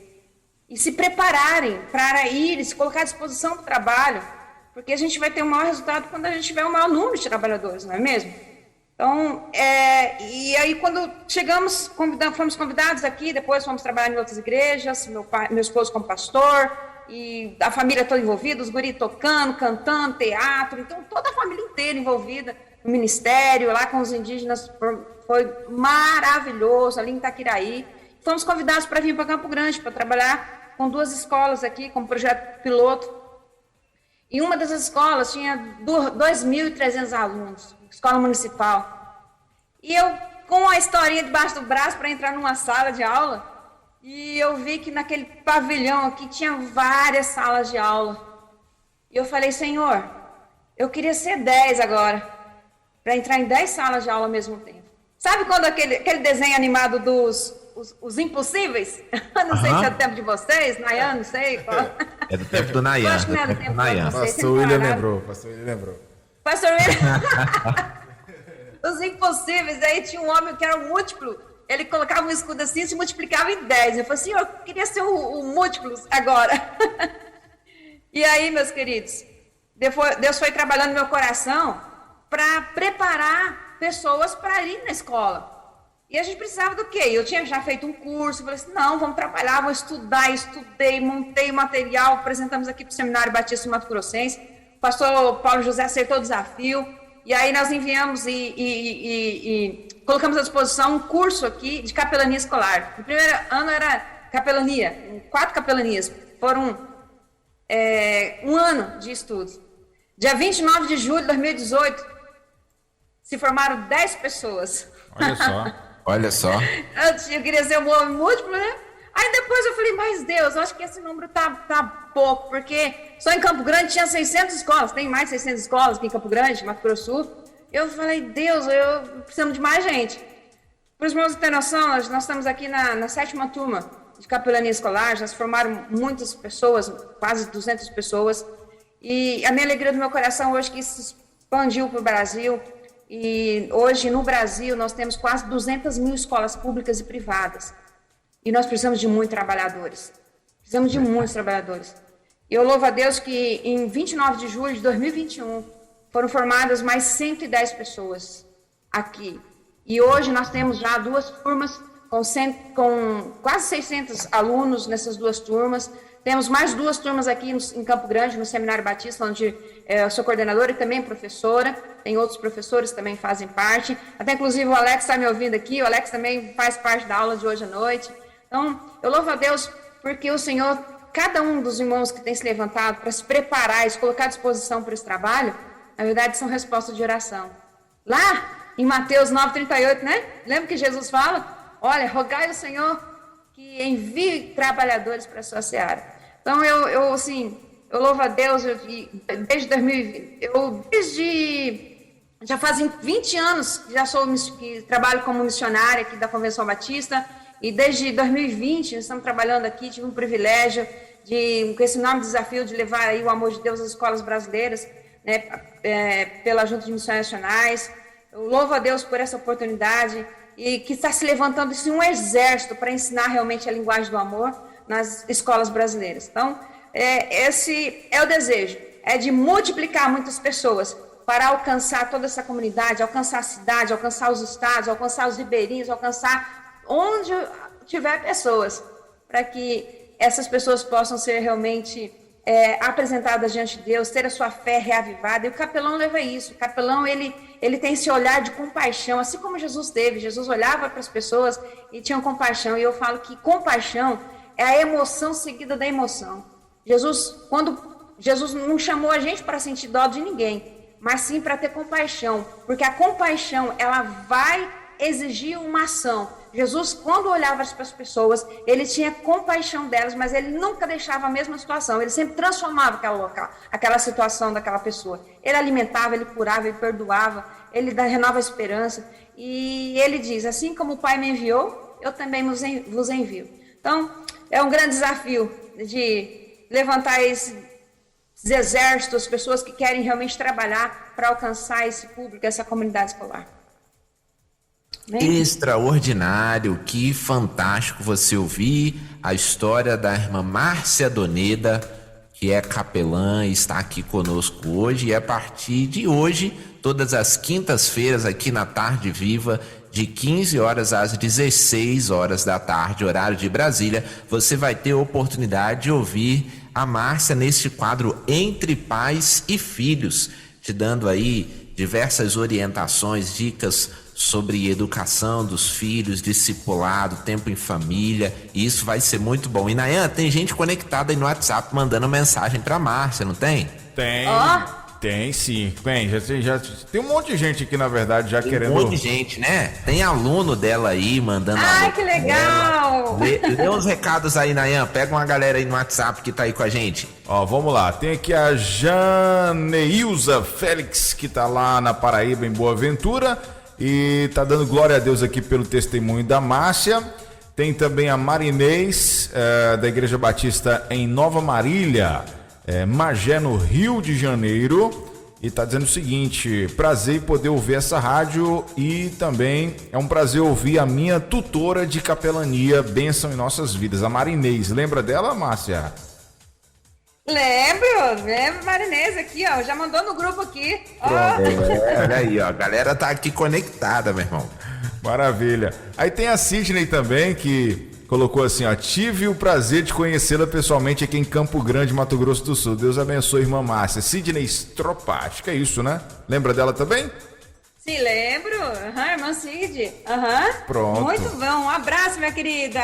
e se prepararem para ir, se colocar à disposição do trabalho, porque a gente vai ter o maior resultado quando a gente tiver o maior número de trabalhadores, não é mesmo? Então, e aí quando fomos convidados aqui, depois fomos trabalhar em outras igrejas, meu esposo como pastor, e a família toda envolvida, os guris tocando, cantando, teatro, então toda a família inteira envolvida no ministério, lá com os indígenas, foi maravilhoso, ali em Itaquiraí. Fomos convidados para vir para Campo Grande, para trabalhar com 2 escolas aqui, como projeto piloto. E uma dessas escolas tinha 2.300 alunos, escola municipal. E eu, com a historinha debaixo do braço para entrar numa sala de aula, e eu vi que naquele pavilhão aqui tinha várias salas de aula. E eu falei, Senhor, eu queria ser 10 agora, para entrar em 10 salas de aula ao mesmo tempo. Sabe quando aquele desenho animado dos os Impossíveis? Não sei se é do tempo de vocês, Nayan, não sei qual. É do tempo do Nayan. Acho que não é do tempo de vocês. Pastor William lembrou. Pastor William. Os Impossíveis, aí tinha um homem que era um múltiplo. Ele colocava um escudo assim e se multiplicava em 10. Eu falei assim, eu queria ser o múltiplos agora. E aí, meus queridos, Deus foi trabalhando no meu coração para preparar pessoas para ir na escola. E a gente precisava do quê? Eu tinha já feito um curso, falei assim, não, vamos trabalhar, vou estudar, estudei, montei o material, apresentamos aqui para o Seminário Batista Mato Grossense, o pastor Paulo José aceitou o desafio, e aí nós enviamos e colocamos à disposição um curso aqui de capelania escolar. No primeiro ano era capelania, 4 capelanias, foram um ano de estudos. Dia 29 de julho de 2018, se formaram 10 pessoas. Olha só. Olha só. Eu queria ser um homem múltiplo, né? Aí depois eu falei, mas Deus, eu acho que esse número tá pouco, porque só em Campo Grande tinha 600 escolas, tem mais de 600 escolas aqui em Campo Grande, Mato Grosso do Sul. Eu falei, Deus, eu precisamos de mais gente. Para os irmãos terem noção, nós estamos aqui na 7ª turma de capelania escolar, já se formaram muitas pessoas, quase 200 pessoas, e a minha alegria do meu coração hoje é que isso expandiu para o Brasil. E hoje no Brasil nós temos quase 200 mil escolas públicas e privadas. E nós precisamos de muitos trabalhadores. Precisamos de muitos trabalhadores. E eu louvo a Deus que em 29 de julho de 2021 foram formadas mais 110 pessoas aqui. E hoje nós temos já 2 turmas com quase 600 alunos nessas 2 turmas. Temos mais 2 turmas aqui em Campo Grande, no Seminário Batista, onde eu sou coordenadora e também professora. Tem outros professores que também fazem parte. Até, inclusive, o Alex está me ouvindo aqui. O Alex também faz parte da aula de hoje à noite. Então, eu louvo a Deus porque o Senhor, cada um dos irmãos que tem se levantado para se preparar e se colocar à disposição para esse trabalho, na verdade, são respostas de oração. Lá, em Mateus 9,38, né? Lembra que Jesus fala? Olha, rogai ao Senhor que envie trabalhadores para a sua seara. Então, eu louvo a Deus, desde 2020, já fazem 20 anos que trabalho como missionária aqui da Convenção Batista, e desde 2020 nós estamos trabalhando aqui, tive um privilégio com esse enorme desafio de levar aí o amor de Deus às escolas brasileiras, né, pela Junta de Missões Nacionais. Eu louvo a Deus por essa oportunidade, e que está se levantando um exército para ensinar realmente a linguagem do amor nas escolas brasileiras. Então, esse é o desejo, é de multiplicar muitas pessoas para alcançar toda essa comunidade, alcançar a cidade, alcançar os estados, alcançar os ribeirinhos, alcançar onde tiver pessoas, para que essas pessoas possam ser realmente apresentadas diante de Deus, ter a sua fé reavivada. E o capelão leva isso. O capelão, ele tem esse olhar de compaixão, assim como Jesus teve. Jesus olhava para as pessoas e tinha compaixão. E eu falo que compaixão é a emoção seguida da emoção. Quando Jesus não chamou a gente para sentir dó de ninguém, mas sim para ter compaixão, porque a compaixão, ela vai exigir uma ação. Jesus, quando olhava para as pessoas, ele tinha compaixão delas, mas ele nunca deixava a mesma situação, ele sempre transformava aquela situação daquela pessoa. Ele alimentava, ele curava, ele perdoava, ele renova a esperança, e ele diz, assim como o Pai me enviou, eu também vos envio. Então, é um grande desafio de levantar esses exércitos, pessoas que querem realmente trabalhar para alcançar esse público, essa comunidade escolar. Extraordinário, que fantástico você ouvir a história da irmã Márcia Doneda, que é capelã e está aqui conosco hoje. E a partir de hoje, todas as quintas-feiras aqui na Tarde Viva, de 15 horas às 16 horas da tarde, horário de Brasília, você vai ter a oportunidade de ouvir a Márcia neste quadro Entre Pais e Filhos, te dando aí diversas orientações, dicas sobre educação dos filhos, discipulado, tempo em família, e isso vai ser muito bom. E Nayan, tem gente conectada aí no WhatsApp mandando mensagem pra Márcia, não tem? Tem, tem sim. Já tem um monte de gente aqui, na verdade, já querendo... Um monte de gente, né? Tem aluno dela aí mandando... Ai, que legal! Dê uns recados aí, Nayan, pega uma galera aí no WhatsApp que tá aí com a gente. Ó, vamos lá, tem aqui a Janeilza Félix, que tá lá na Paraíba, em Boa Ventura, e tá dando glória a Deus aqui pelo testemunho da Márcia. Tem também a Marinês, da Igreja Batista em Nova Marília, Magé, no Rio de Janeiro, e tá dizendo o seguinte: prazer em poder ouvir essa rádio, e também é um prazer ouvir a minha tutora de capelania, bênção em nossas vidas, a Marinês. Lembra dela, Márcia? Lembro, Marinês aqui, ó, já mandou no grupo aqui. Olha aí, ó, a galera tá aqui conectada, meu irmão. Maravilha. Aí tem a Sidney também, que colocou assim, ó: tive o prazer de conhecê-la pessoalmente aqui em Campo Grande, Mato Grosso do Sul. Deus abençoe, irmã Márcia. Sidney Stropa, acho que é isso, né? Lembra dela também? Sim, lembro. Irmã Cid. Pronto. Muito bom. Um abraço, minha querida.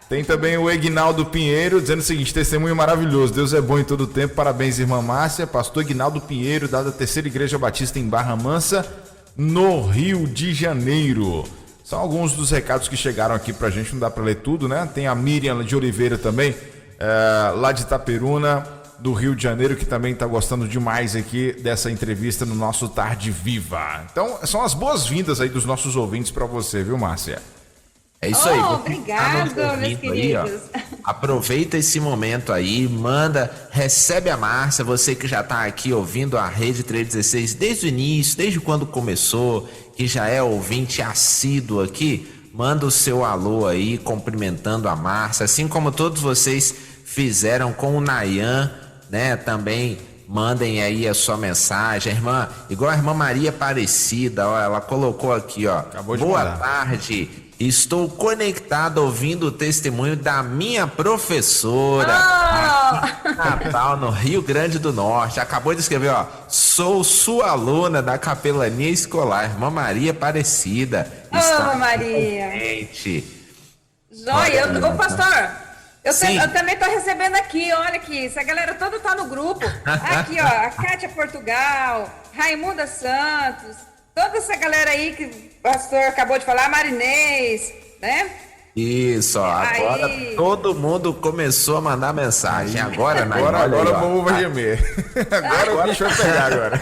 Tem também o Egnaldo Pinheiro dizendo o seguinte: testemunho maravilhoso, Deus é bom em todo tempo, parabéns, irmã Márcia. Pastor Egnaldo Pinheiro, da Terceira Igreja Batista em Barra Mansa, no Rio de Janeiro. São alguns dos recados que chegaram aqui pra gente, não dá pra ler tudo, né? Tem a Miriam de Oliveira também, lá de Itaperuna, do Rio de Janeiro, que também tá gostando demais aqui dessa entrevista no nosso Tarde Viva. Então, são as boas-vindas aí dos nossos ouvintes pra você, viu, Márcia? É isso aí. Obrigado, meus queridos. Aí, aproveita esse momento aí, recebe a Márcia, você que já tá aqui ouvindo a Rede 316 desde o início, desde quando começou, que já é ouvinte assíduo aqui, manda o seu alô aí, cumprimentando a Márcia, assim como todos vocês fizeram com o Nayan, né, também. Mandem aí a sua mensagem, irmã, igual a irmã Maria Aparecida, ó, ela colocou aqui, ó: boa tarde, estou conectada ouvindo o testemunho da minha professora, aqui em Natal, no Rio Grande do Norte. Acabou de escrever, ó: sou sua aluna da capelania escolar, irmã Maria Aparecida. Ô, Maria. Joia, ô pastor. Eu também tô recebendo aqui, olha aqui, essa galera toda tá no grupo. Aqui, ó, a Kátia Portugal, Raimunda Santos, toda essa galera aí que o pastor acabou de falar, Marinês, né? Isso, ó, agora todo mundo começou a mandar mensagem. Agora o povo vai gemer. Agora o bicho vai pegar agora.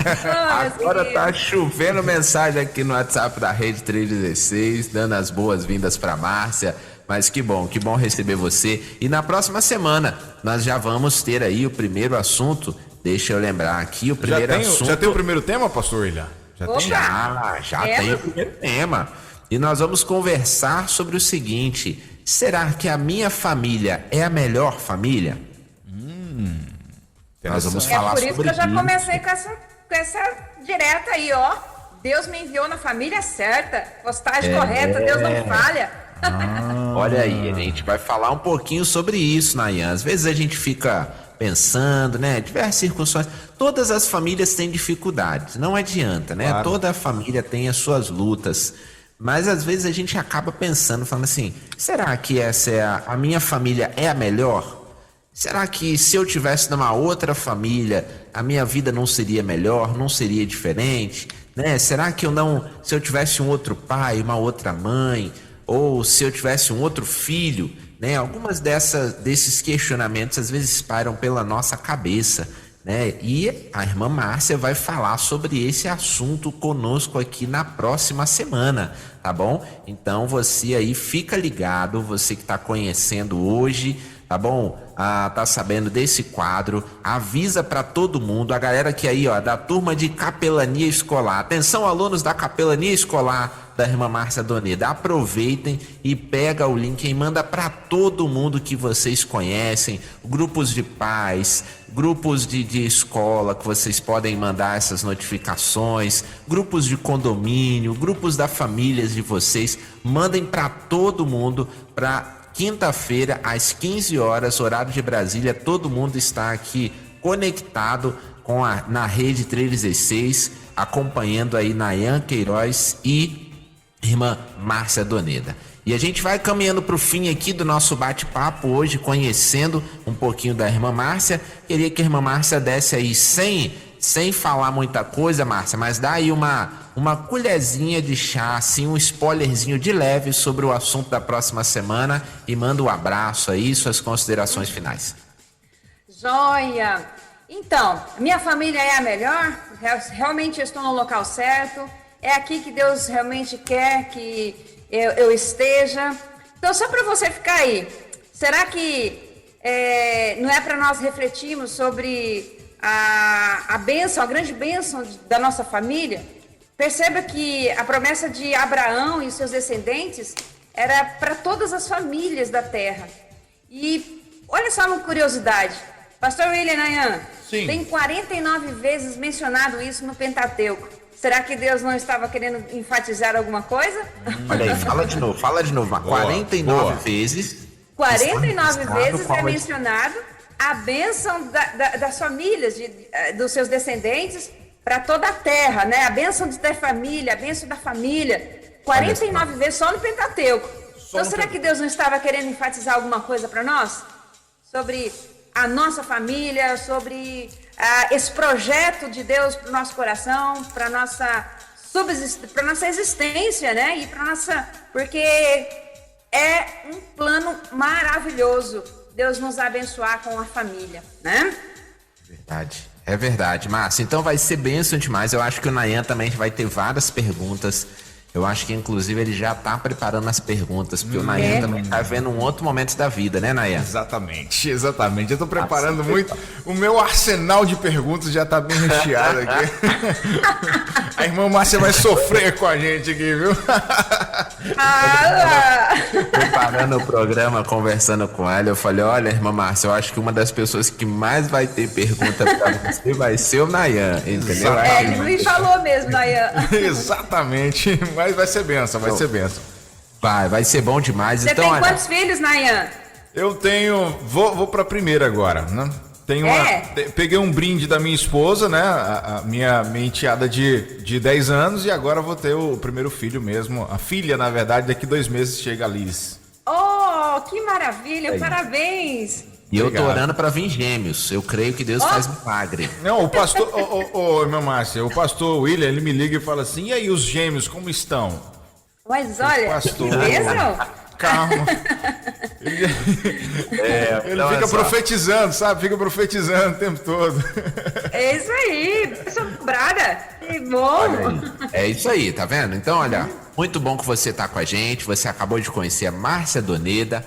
Agora tá chovendo mensagem aqui no WhatsApp da Rede 316, dando as boas-vindas pra Márcia. Mas que bom receber você. E na próxima semana nós já vamos ter aí o primeiro assunto. Deixa eu lembrar aqui o primeiro assunto. Já tem o primeiro tema, pastor William? Já tem o primeiro tema. E nós vamos conversar sobre o seguinte: será que a minha família é a melhor família? Nós vamos falar sobre isso. É por isso que eu já comecei com essa direta aí, ó. Deus me enviou na família certa. Postagem correta, Deus não falha. Olha aí, a gente vai falar um pouquinho sobre isso, Nayan. Às vezes a gente fica pensando, né? Diversas circunstâncias. Todas as famílias têm dificuldades, não adianta, né? Claro. Toda família tem as suas lutas. Mas às vezes a gente acaba pensando, falando assim: será que essa é a minha família é a melhor? Será que se eu tivesse numa outra família, a minha vida não seria melhor, não seria diferente? Né? Será que se eu tivesse um outro pai, uma outra mãe, ou se eu tivesse um outro filho, né? Algumas desses questionamentos às vezes pairam pela nossa cabeça, né? E a irmã Márcia vai falar sobre esse assunto conosco aqui na próxima semana, tá bom? Então você aí fica ligado, você que está conhecendo hoje, tá bom? Tá sabendo desse quadro, avisa para todo mundo, a galera que aí, ó, da turma de capelania escolar. Atenção, alunos da capelania escolar da irmã Márcia Doneda, aproveitem e pega o link e manda para todo mundo que vocês conhecem, grupos de pais, grupos de escola que vocês podem mandar essas notificações, grupos de condomínio, grupos da família de vocês, mandem para todo mundo para quinta-feira, às 15 horas, horário de Brasília. Todo mundo está aqui conectado na rede 316, acompanhando aí Nayan Queiroz e irmã Márcia Doneda. E a gente vai caminhando para o fim aqui do nosso bate-papo hoje, conhecendo um pouquinho da irmã Márcia. Queria que a irmã Márcia desse aí, sem falar muita coisa, Márcia, mas dá aí uma colherzinha de chá, assim, um spoilerzinho de leve sobre o assunto da próxima semana e manda um abraço aí, suas considerações finais. Joia! Então, minha família é a melhor, realmente eu estou no local certo, é aqui que Deus realmente quer que eu esteja. Então, só para você ficar aí, será que não é para nós refletirmos sobre a bênção, a grande bênção da nossa família? Perceba que a promessa de Abraão e seus descendentes era para todas as famílias da terra. E olha só uma curiosidade, pastor William Nayan, tem 49 vezes mencionado isso no Pentateuco. Será que Deus não estava querendo enfatizar alguma coisa? Olha aí, fala de novo. 49 vezes. 49 vezes é mencionado a bênção das famílias, dos seus descendentes, para toda a terra, né? A bênção de ter família, a bênção da família. 49 vezes só no Pentateuco. Então, será que Deus não estava querendo enfatizar alguma coisa para nós? Sobre a nossa família, sobre esse projeto de Deus para o nosso coração, para nossa existência, né? E para porque é um plano maravilhoso Deus nos abençoar com a família, né? É verdade, Márcia. Então vai ser bênção demais. Eu acho que o Nayan também vai ter várias perguntas. Eu acho que, inclusive, ele já tá preparando as perguntas, porque o Nayan também tá vendo um outro momento da vida, né, Nayan? Exatamente. Eu tô preparando muito. O meu arsenal de perguntas já tá bem recheado aqui. A irmã Márcia vai sofrer com a gente aqui, viu? Preparando o programa, conversando com ela, eu falei, olha, irmã Márcia, eu acho que uma das pessoas que mais vai ter pergunta pra você vai ser o Nayan, entendeu? Ele me falou mesmo, Nayan. Exatamente. Mas vai ser benção, vai ser benção. Vai ser bom demais. Você então, tem quantos filhos, Nayan? Eu tenho... Vou pra primeira agora, né? Peguei um brinde da minha esposa, né? A minha enteada de 10 anos, e agora vou ter o primeiro filho mesmo. A filha, na verdade, daqui 2 meses chega a Liz. Oh, que maravilha! Parabéns! E eu tô orando pra vir gêmeos. Eu creio que Deus faz milagre. Não, o pastor... irmã Márcia, o pastor William, ele me liga e fala assim, e aí os gêmeos, como estão? Mas olha, pastor, que bênção! Calma. Ele fica profetizando, sabe? Fica profetizando o tempo todo. É isso aí, assombrada. Que bom. É isso aí, tá vendo? Então, olha, muito bom que você tá com a gente. Você acabou de conhecer a Márcia Doneda.